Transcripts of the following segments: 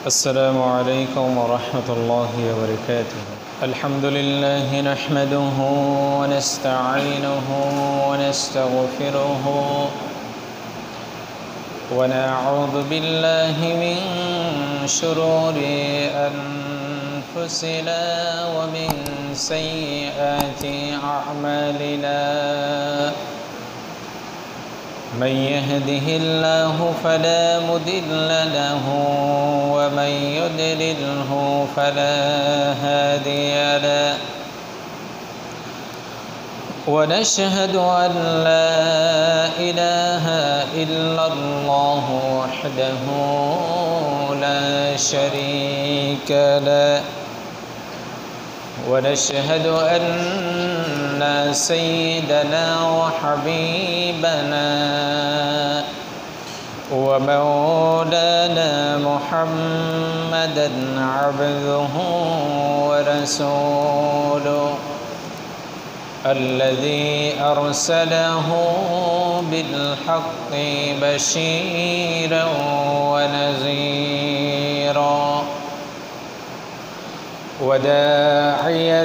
السلام عليكم ورحمة الله وبركاته. الحمد لله نحمده ونستعينه ونستغفره ونعوذ بالله من شرور أنفسنا ومن سيئات أعمالنا. من يهده الله فلا مضل له ومن يضلله فلا هادي له. ونشهد أن لا إله إلا الله وحده لا شريك له. ونشهد أن سيدنا وحبيبنا ومولانا محمدا عبده ورسوله الذي أرسله بالحق بشيرا ونذيرا وداعيا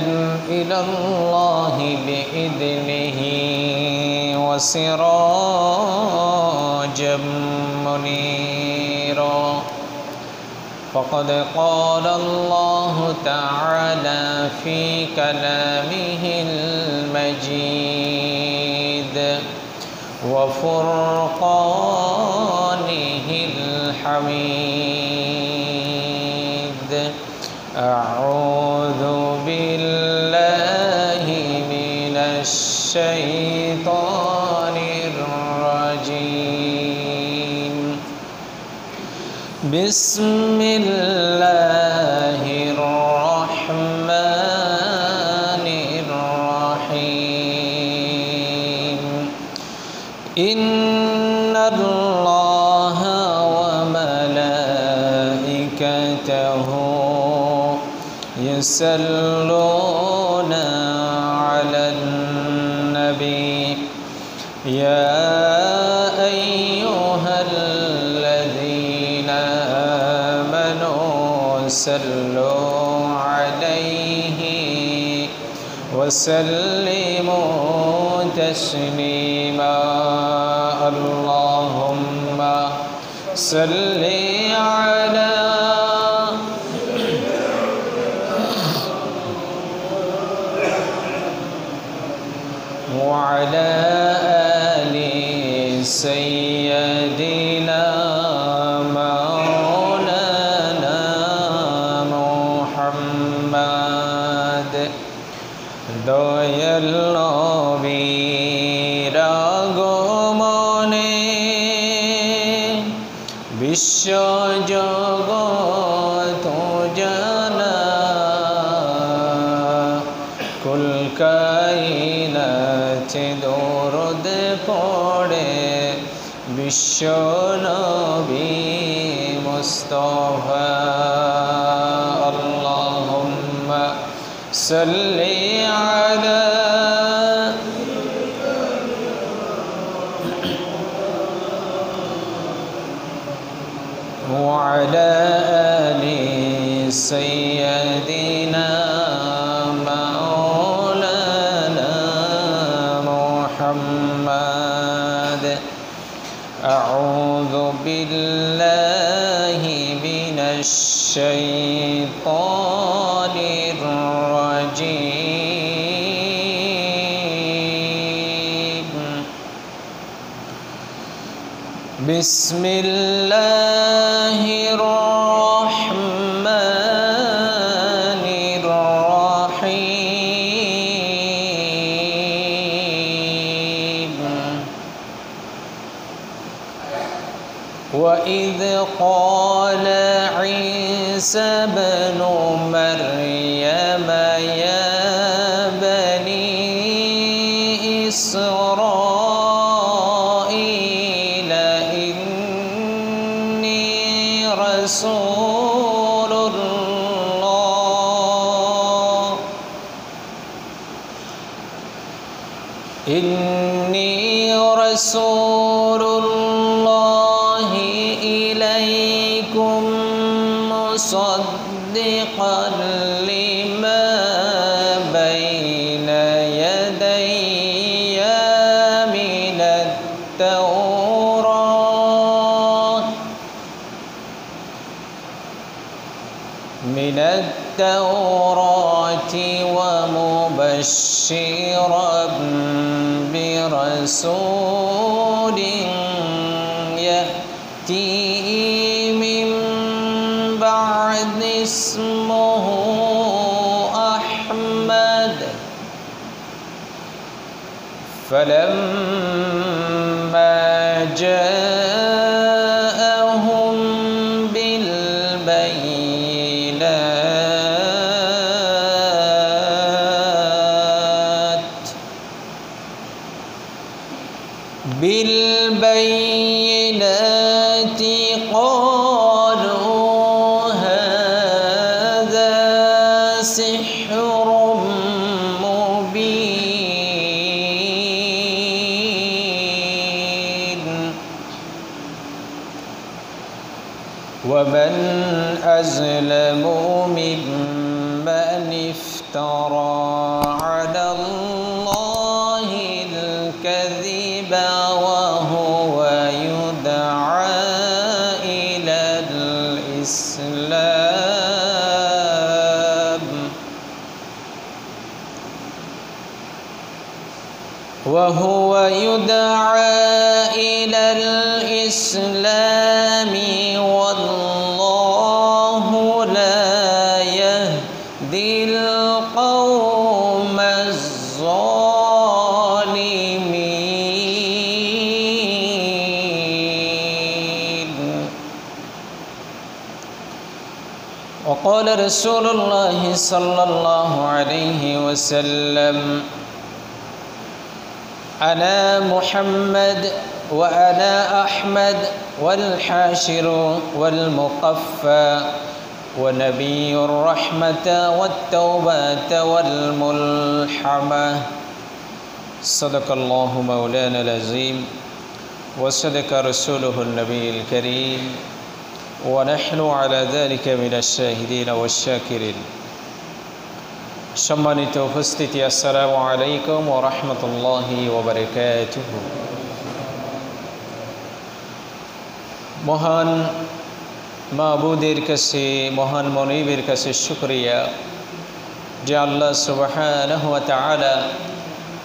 إلى الله بإذنه وسراجا منيرا. فقد قال الله تعالى في كلامه المجيد وفرقانه الحميد. أعوذ بالله من الشيطان الرجيم. بسم الله الرحمن الرحيم. إن الله وملائكته يصلون على النبي يا أيها الذين آمنوا صلوا عليه وسلموا تسليما. اللهم صل على وعلى آل سيدنا مولانا محمد দয়াল নবীর আগমনে বিশ্বজগৎ জানা কুল কায়নাতে দরুদ পড়ে বিশ্ব নবী মুস্তাফা। আল্লাহুম্মা সাল্লি আলা وعلى آل سيدنا مولانا محمد. أعوذ بالله من الشيطان الرجيم. بسم الله الرحمن الرحيم. وإذ قال عيسى ابن مريم يا بني إسرائيل إني رسول الله إني رسول الله إليكم مصدقا لما بين يدي من التوراة ومبشرا برسول يأتي من بعد اسمه أحمد فلما جاءهم بالبينات قالوا هذا سحر مبين ومن أظلم ممن افترى على الله الكذب وهو يدعى إلى الإسلام والله لا يهدي القوم الظالمين. وقال رسول الله صلى الله عليه وسلم أنا محمد وأنا أحمد والحاشر والمقفى ونبي الرحمة والتوبة والملحمة. صدق الله مولانا العظيم وصدق رسوله النبي الكريم ونحن على ذلك من الشاهدين والشاكرين. সম্মানিত উপস্থিতি, আসসালামু আলাইকুম ওয়া রাহমাতুল্লাহি ওয়া বারাকাতুহু। মহান মাবুদের কাছে, মহান মনিবের কাছে শুকরিয়া যে আল্লাহ সুবহানাহু ওয়া তাআলা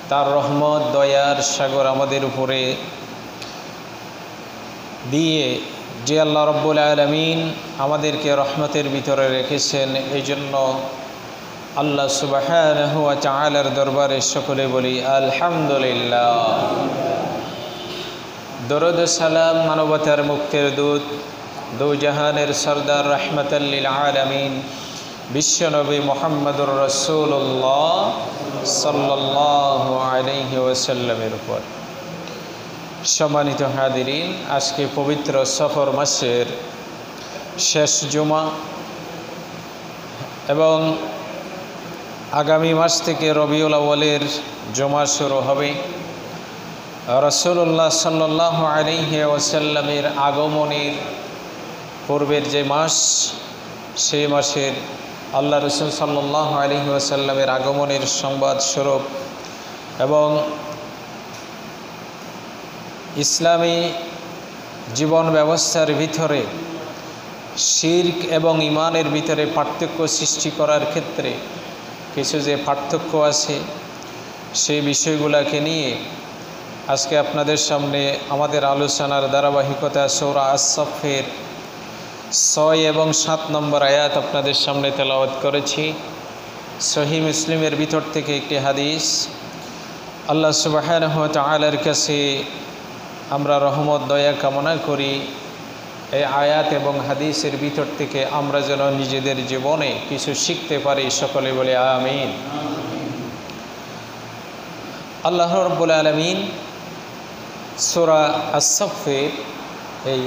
তার রহমত দয়ার সাগর আমাদের উপরে দিয়ে যে আল্লাহ রাব্বুল আলামিন আমাদেরকে রহমতের ভিতরে রেখেছেন, এই জন্য আল্লাহ সুবহানাহু ওয়া তাআলার দরবারে সকলে বলি আলহামদুলিল্লাহ। দরুদ ও সালাম মানবতার মুক্তির দূত, দু জাহানের সরদার রাহমাতাল লিল আলামিন বিশ্বনবী মুহাম্মদুর রাসূলুল্লাহ সাল্লাল্লাহু আলাইহি ওয়াসাল্লামের উপর। সম্মানিত হাজিরিন, আজকে পবিত্র সফর মাসের শেষ জুমা এবং আগামী মাস থেকে রবিউল আউয়ালের জুমা শুরু হবে। রাসূলুল্লাহ সাল্লাল্লাহু আলাইহি ওয়াসাল্লামের আগমনের পূর্বের যে মাস, সেই মাসের আল্লাহ রাসূল সাল্লাল্লাহু আলাইহি ওয়াসাল্লামের আগমনের সংবাদ স্বরূপ এবং ইসলামী জীবন ব্যবস্থার ভিতরে শিরক এবং ঈমানের ভিতরে পার্থক্য সৃষ্টি করার ক্ষেত্রে কিছু যে পার্থক্য আছে, সেই বিষয়গুলোকে নিয়ে আজকে আপনাদের সামনে আমাদের আলোচনার ধারাবাহিকতা সূরা আস-সাফের 6 এবং 7 নম্বর আয়াত আপনাদের সামনে তেলাওয়াত করেছি। সহিহ মুসলিমের ভিতর থেকে একটি হাদিস। আল্লাহ সুবহানাহু ওয়া তাআলার কাছে আমরা রহমত দয়া কামনা করি এই আয়াত এবং হাদিসের ভিতর থেকে আমরা যেন নিজেদের জীবনে কিছু শিখতে পারি। সকলে বলে আমিন। আল্লাহ রাব্বুল আলামিন সূরা আস-সাফের এই